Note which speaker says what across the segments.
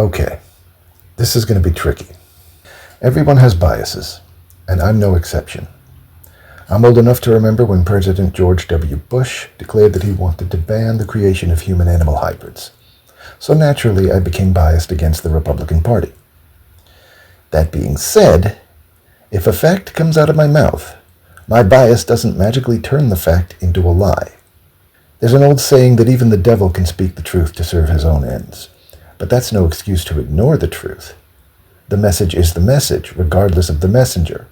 Speaker 1: Okay, this is going to be tricky. Everyone has biases, and I'm no exception. I'm old enough to remember when President George W. Bush declared that he wanted to ban the creation of human-animal hybrids. So naturally, I became biased against the Republican Party. That being said, if a fact comes out of my mouth, my bias doesn't magically turn the fact into a lie. There's an old saying that even the devil can speak the truth to serve his own ends. But that's no excuse to ignore the truth. The message is the message, regardless of the messenger.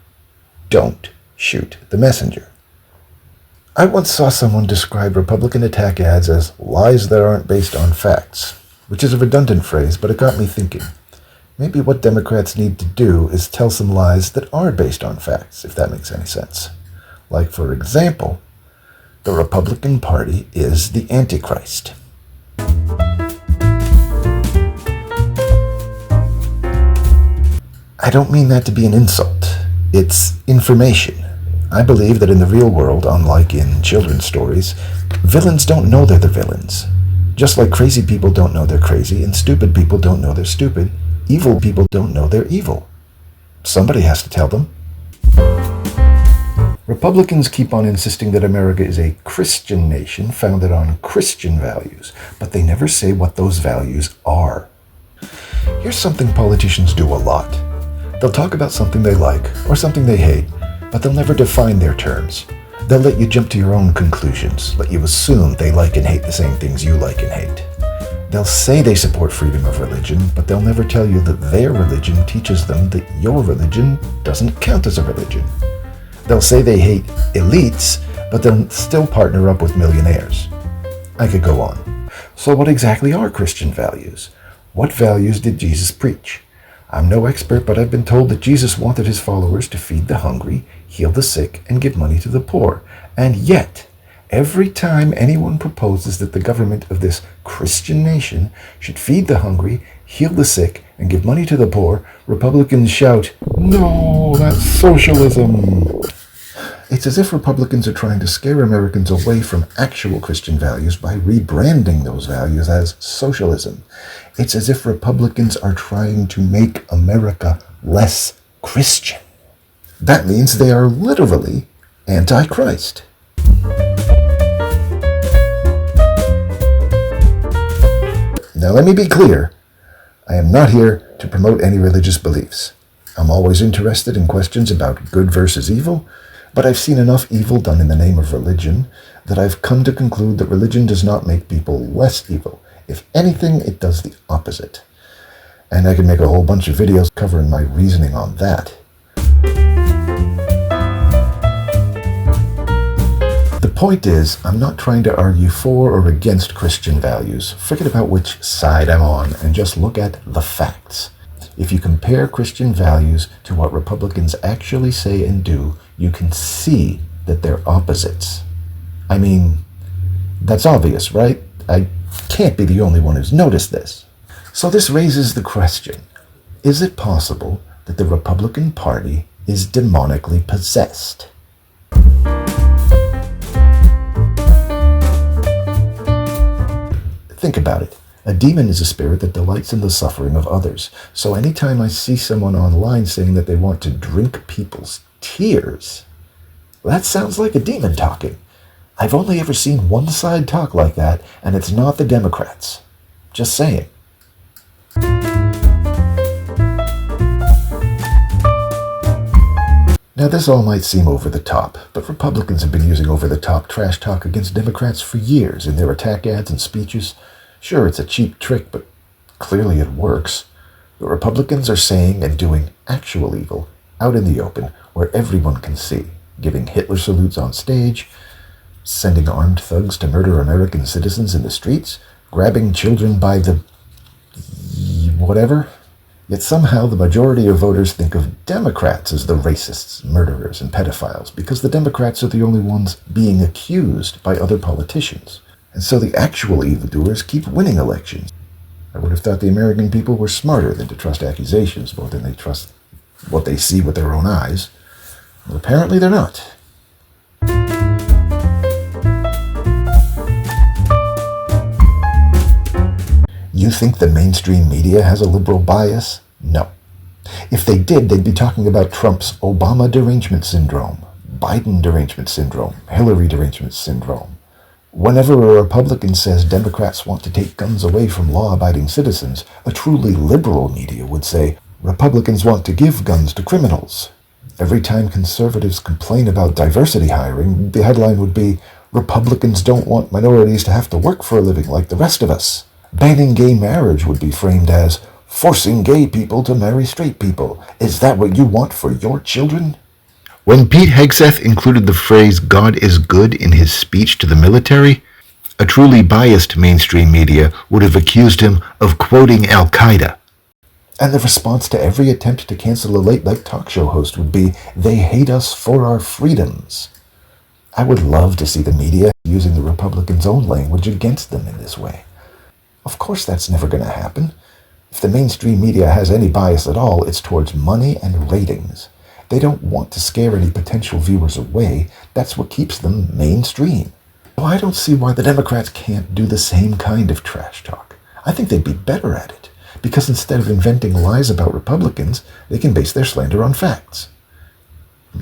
Speaker 1: Don't shoot the messenger. I once saw someone describe Republican attack ads as lies that aren't based on facts, which is a redundant phrase, but it got me thinking. Maybe what Democrats need to do is tell some lies that are based on facts, if that makes any sense. Like, for example, the Republican Party is the Antichrist. I don't mean that to be an insult. It's information. I believe that in the real world, unlike in children's stories, villains don't know they're the villains. Just like crazy people don't know they're crazy, and stupid people don't know they're stupid, evil people don't know they're evil. Somebody has to tell them. Republicans keep on insisting that America is a Christian nation founded on Christian values, but they never say what those values are. Here's something politicians do a lot. They'll talk about something they like or something they hate, but they'll never define their terms. They'll let you jump to your own conclusions, let you assume they like and hate the same things you like and hate. They'll say they support freedom of religion, but they'll never tell you that their religion teaches them that your religion doesn't count as a religion. They'll say they hate elites, but they'll still partner up with millionaires. I could go on. So what exactly are Christian values? What values did Jesus preach? I'm no expert, but I've been told that Jesus wanted his followers to feed the hungry, heal the sick, and give money to the poor. And yet, every time anyone proposes that the government of this Christian nation should feed the hungry, heal the sick, and give money to the poor, Republicans shout, "No, that's socialism!" It's as if Republicans are trying to scare Americans away from actual Christian values by rebranding those values as socialism. It's as if Republicans are trying to make America less Christian. That means they are literally anti-Christ. Now let me be clear. I am not here to promote any religious beliefs. I'm always interested in questions about good versus evil, but I've seen enough evil done in the name of religion that I've come to conclude that religion does not make people less evil. If anything, it does the opposite. And I can make a whole bunch of videos covering my reasoning on that. The point is, I'm not trying to argue for or against Christian values. Forget about which side I'm on and just look at the facts. If you compare Christian values to what Republicans actually say and do, you can see that they're opposites. I mean, that's obvious, right? I can't be the only one who's noticed this. So this raises the question, is it possible that the Republican Party is demonically possessed? Think about it. A demon is a spirit that delights in the suffering of others. So anytime I see someone online saying that they want to drink people's tears, that sounds like a demon talking. I've only ever seen one side talk like that, and it's not the Democrats. Just saying. Now this all might seem over the top, but Republicans have been using over-the-top trash talk against Democrats for years in their attack ads and speeches. Sure, it's a cheap trick, but clearly it works. The Republicans are saying and doing actual evil out in the open where everyone can see, giving Hitler salutes on stage, sending armed thugs to murder American citizens in the streets, grabbing children by the whatever. Yet somehow the majority of voters think of Democrats as the racists, murderers, and pedophiles because the Democrats are the only ones being accused by other politicians. And so the actual evildoers keep winning elections. I would have thought the American people were smarter than to trust accusations more than they trust what they see with their own eyes. But apparently they're not. You think the mainstream media has a liberal bias? No. If they did, they'd be talking about Trump's Obama derangement syndrome, Biden derangement syndrome, Hillary derangement syndrome. Whenever a Republican says Democrats want to take guns away from law-abiding citizens, a truly liberal media would say Republicans want to give guns to criminals. Every time conservatives complain about diversity hiring, the headline would be, Republicans don't want minorities to have to work for a living like the rest of us. Banning gay marriage would be framed as, forcing gay people to marry straight people. Is that what you want for your children? When Pete Hegseth included the phrase God is good in his speech to the military, a truly biased mainstream media would have accused him of quoting Al-Qaeda. And the response to every attempt to cancel a late-night talk show host would be, they hate us for our freedoms. I would love to see the media using the Republicans' own language against them in this way. Of course that's never going to happen. If the mainstream media has any bias at all, it's towards money and ratings. They don't want to scare any potential viewers away. That's what keeps them mainstream. So I don't see why the Democrats can't do the same kind of trash talk. I think they'd be better at it, because instead of inventing lies about Republicans, they can base their slander on facts.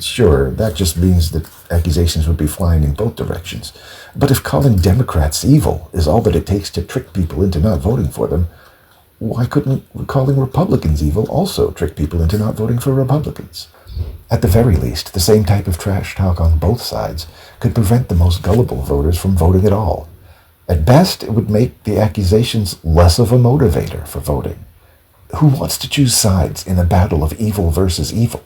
Speaker 1: Sure, that just means that accusations would be flying in both directions. But if calling Democrats evil is all that it takes to trick people into not voting for them, why couldn't calling Republicans evil also trick people into not voting for Republicans? At the very least, the same type of trash talk on both sides could prevent the most gullible voters from voting at all. At best, it would make the accusations less of a motivator for voting. Who wants to choose sides in a battle of evil versus evil?